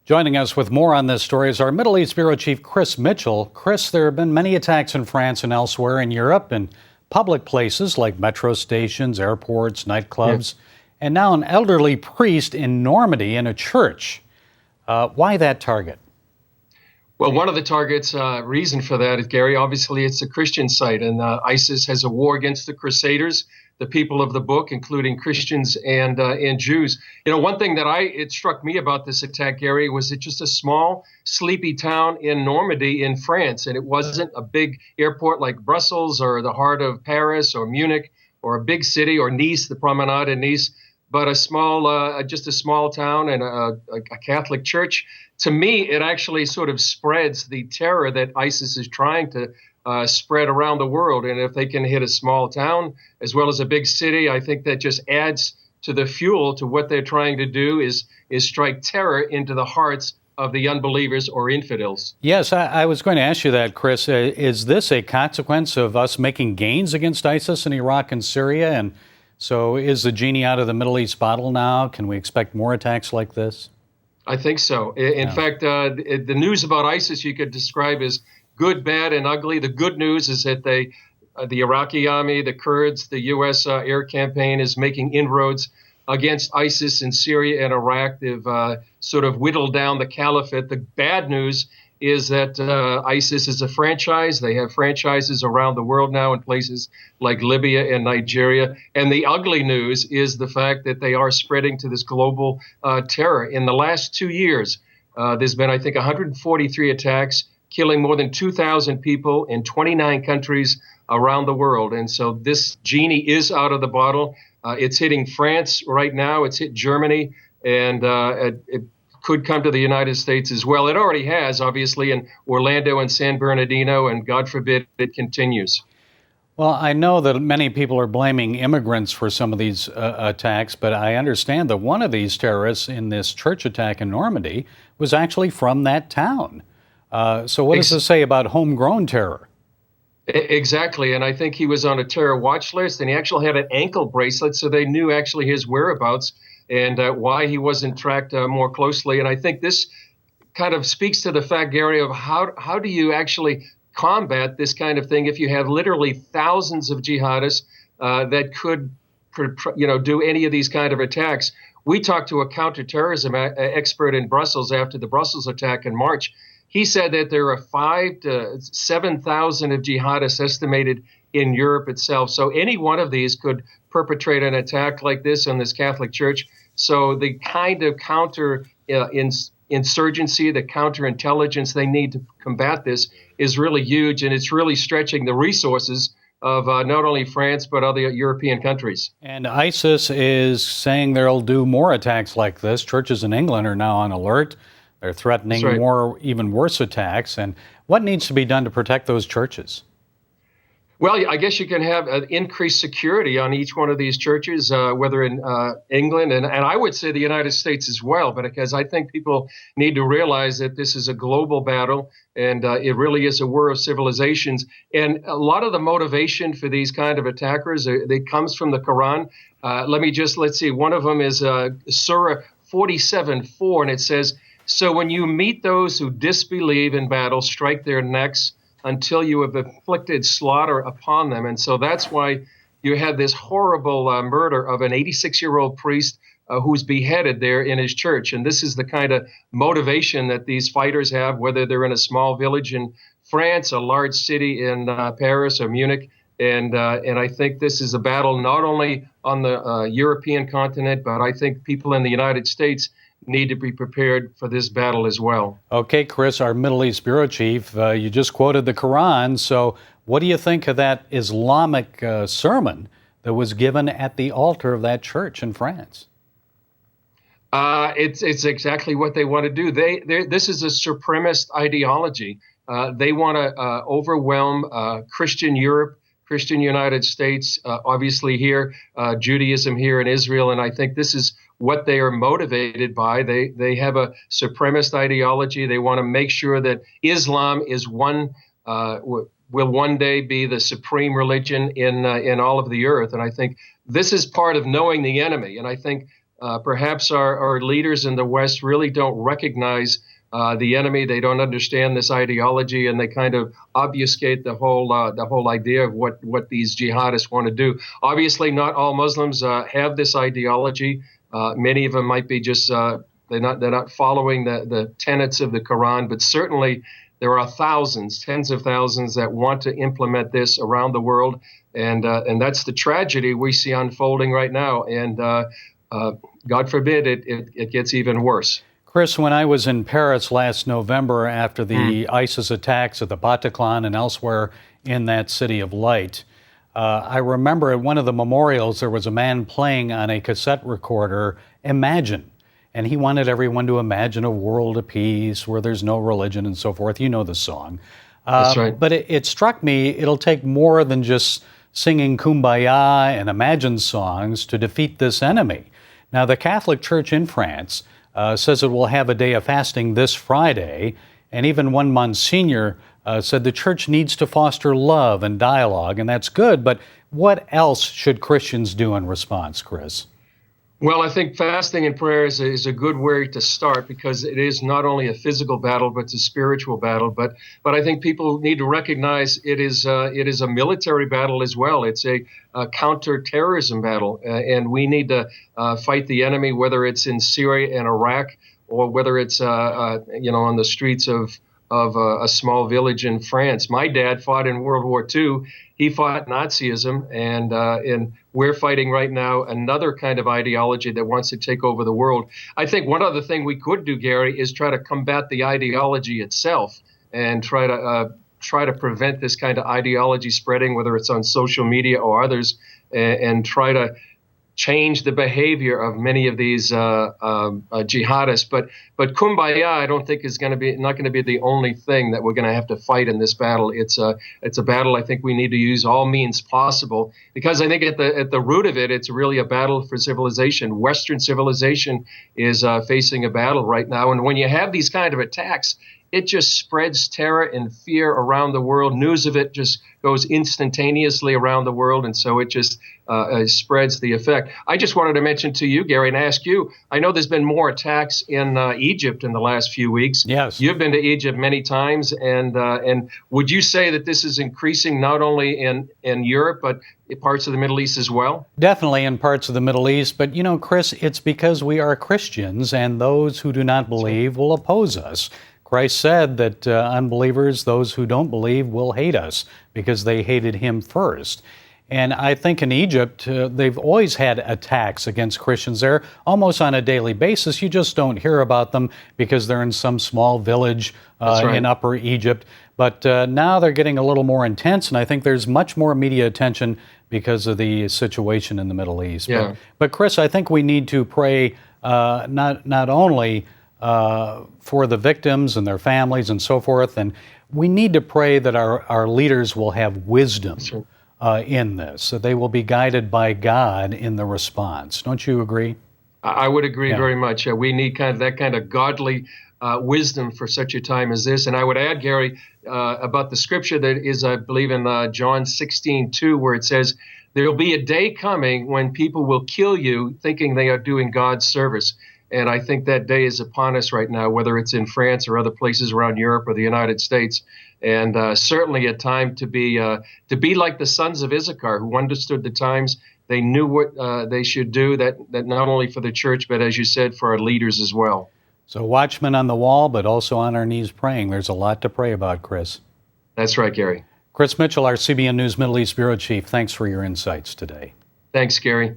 Joining us with more on this story is our Middle East Bureau Chief Chris Mitchell. Chris, there have been many attacks in France and elsewhere in Europe in public places like metro stations, airports, nightclubs, and now an elderly priest in Normandy in a church. Why that target? Well, one of the targets, reason for that is, Gary, obviously it's a Christian site, and ISIS has a war against the Crusaders, the people of the book, including Christians and Jews. You know, one thing that it struck me about this attack, Gary, was it's just a small, sleepy town in Normandy in France, and it wasn't a big airport like Brussels or the heart of Paris or Munich or a big city or Nice, the promenade in Nice, but just a small town and a Catholic church. To me, it actually sort of spreads the terror that ISIS is trying to spread around the world. And if they can hit a small town as well as a big city, I think that just adds to the fuel to what they're trying to do is strike terror into the hearts of the unbelievers or infidels. Yes, I was going to ask you that, Chris. Is this a consequence of us making gains against ISIS in Iraq and Syria? And so is the genie out of the Middle East bottle now? Can we expect more attacks like this? I think so. In fact, the news about ISIS you could describe as good, bad, and ugly. The good news is that the Iraqi army, the Kurds, the U.S. Air campaign is making inroads against ISIS in Syria and Iraq. They've sort of whittled down the caliphate. The bad news is that ISIS is a franchise. They have franchises around the world now in places like Libya and Nigeria. And the ugly news is the fact that they are spreading to this global terror. In the last 2 years, there's been, I think, 143 attacks, killing more than 2,000 people in 29 countries around the world. And so this genie is out of the bottle. It's hitting France right now. It's hit Germany. And it could come to the United States as well. It already has, obviously, in Orlando and San Bernardino, and God forbid it continues. Well, I know that many people are blaming immigrants for some of these attacks, but I understand that one of these terrorists in this church attack in Normandy was actually from that town. So what does this say about homegrown terror? Exactly, and I think he was on a terror watch list, and he actually had an ankle bracelet, so they knew actually his whereabouts and why he wasn't tracked more closely. And I think this kind of speaks to the fact, Gary, of how do you actually combat this kind of thing if you have literally thousands of jihadists that could, do any of these kind of attacks. We talked to a counterterrorism expert in Brussels after the Brussels attack in March. He said that there are 5,000 to 7,000 of jihadists estimated in Europe itself. So any one of these could perpetrate an attack like this on this Catholic Church. So the kind of insurgency, the counterintelligence they need to combat this is really huge, and it's really stretching the resources of not only France but other European countries. And ISIS is saying they'll do more attacks like this. Churches in England are now on alert. They're threatening more, even worse attacks. And what needs to be done to protect those churches? Well, I guess you can have increased security on each one of these churches, whether in England and I would say the United States as well, but because I think people need to realize that this is a global battle and it really is a war of civilizations. And a lot of the motivation for these kind of attackers, it comes from the Quran. Let's see, one of them is Surah 47:4, and it says, "So when you meet those who disbelieve in battle, strike their necks until you have inflicted slaughter upon them." And so that's why you had this horrible murder of an 86-year-old priest who's beheaded there in his church. And this is the kind of motivation that these fighters have, whether they're in a small village in France, a large city in Paris or Munich. And I think this is a battle not only on the European continent, but I think people in the United States need to be prepared for this battle as well. Okay, Chris, our Middle East Bureau Chief, you just quoted the Quran. So what do you think of that Islamic sermon that was given at the altar of that church in France? It's exactly what they want to do. This is a supremacist ideology. They want to overwhelm Christian Europe, Christian United States, obviously here, Judaism here in Israel. And I think this is what they are motivated by. They have a supremacist ideology. They want to make sure that Islam is will one day be the supreme religion in all of the earth. And I think this is part of knowing the enemy. And I think perhaps our leaders in the West really don't recognize the enemy. They don't understand this ideology, and they kind of obfuscate the whole idea of what these jihadists want to do. Obviously, not all Muslims have this ideology. Many of them might be just they're not following the tenets of the Quran, but certainly there are thousands, tens of thousands that want to implement this around the world, and that's the tragedy we see unfolding right now. And God forbid it gets even worse. Chris, when I was in Paris last November after the ISIS attacks at the Bataclan and elsewhere in that city of light, I remember at one of the memorials there was a man playing on a cassette recorder, Imagine. And he wanted everyone to imagine a world of peace where there's no religion and so forth. You know the song. That's right. But it struck me it'll take more than just singing Kumbaya and Imagine songs to defeat this enemy. Now, the Catholic Church in France says it will have a day of fasting this Friday, and even one Monsignor said the church needs to foster love and dialogue, and that's good, but what else should Christians do in response, Chris? Well, I think fasting and prayer is a good way to start, because it is not only a physical battle, but it's a spiritual battle. But I think people need to recognize it is a military battle as well. It's a counterterrorism battle, and we need to fight the enemy, whether it's in Syria and Iraq, or whether it's on the streets of a small village in France. My dad fought in World War II. He fought Nazism, and we're fighting right now another kind of ideology that wants to take over the world. I think one other thing we could do, Gary, is try to combat the ideology itself and try to prevent this kind of ideology spreading, whether it's on social media or others, and try to change the behavior of many of these jihadists. But Kumbaya, I don't think is not going to be the only thing that we're going to have to fight in this battle. It's a battle I think we need to use all means possible, because I think at the root of it, it's really a battle for civilization. Western civilization is facing a battle right now, and when you have these kind of attacks, it just spreads terror and fear around the world. News of it just goes instantaneously around the world, and so it just spreads the effect. I just wanted to mention to you, Gary, and ask you, I know there's been more attacks in Egypt in the last few weeks. Yes. You've been to Egypt many times, and would you say that this is increasing not only in Europe, but in parts of the Middle East as well? Definitely in parts of the Middle East, but you know, Chris, it's because we are Christians, and those who do not believe will oppose us. Christ said that unbelievers, those who don't believe, will hate us because they hated him first. And I think in Egypt, they've always had attacks against Christians there, almost on a daily basis. You just don't hear about them because they're in some small village in Upper Egypt. But now they're getting a little more intense, and I think there's much more media attention because of the situation in the Middle East. Yeah. But Chris, I think we need to pray not only for the victims and their families and so forth. And we need to pray that our leaders will have wisdom in this, that they will be guided by God in the response. Don't you agree? I would agree very much. We need that kind of godly wisdom for such a time as this. And I would add, Gary, about the scripture that is, I believe, in John 16:2, where it says, there will be a day coming when people will kill you thinking they are doing God's service. And I think that day is upon us right now, whether it's in France or other places around Europe or the United States. And certainly a time to be like the sons of Issachar, who understood the times. They knew what they should do, that not only for the church, but as you said, for our leaders as well. So watchmen on the wall, but also on our knees praying. There's a lot to pray about, Chris. That's right, Gary. Chris Mitchell, our CBN News Middle East Bureau Chief, thanks for your insights today. Thanks, Gary.